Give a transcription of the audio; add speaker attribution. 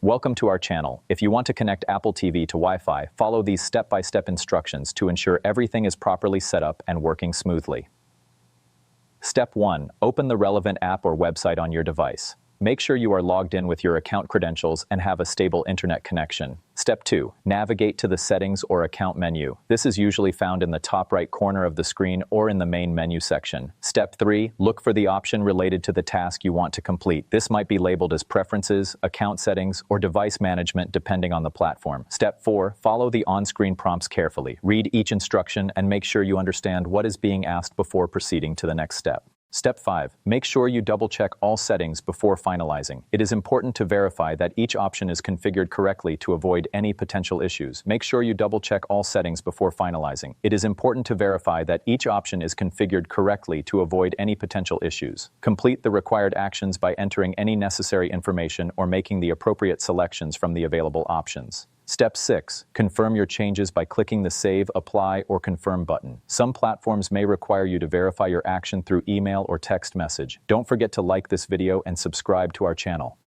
Speaker 1: Welcome to our channel. If you want to connect Apple TV to Wi-Fi, follow these step-by-step instructions to ensure everything is properly set up and working smoothly. Step 1. Open the relevant app or website on your device. Make sure you are logged in with your account credentials and have a stable internet connection. Step 2. Navigate to the Settings or Account menu. This is usually found in the top right corner of the screen or in the main menu section. Step 3. Look for the option related to the task you want to complete. This might be labeled as Preferences, Account Settings, or Device Management depending on the platform. Step 4. Follow the on-screen prompts carefully. Read each instruction and make sure you understand what is being asked before proceeding to the next step. Step 5. Make sure you double-check all settings before finalizing. It is important to verify that each option is configured correctly to avoid any potential issues. Make sure you double-check all settings before finalizing. It is important to verify that each option is configured correctly to avoid any potential issues. Complete the required actions by entering any necessary information or making the appropriate selections from the available options. Step 6. Confirm your changes by clicking the Save, Apply, or Confirm button. Some platforms may require you to verify your action through email or text message. Don't forget to like this video and subscribe to our channel.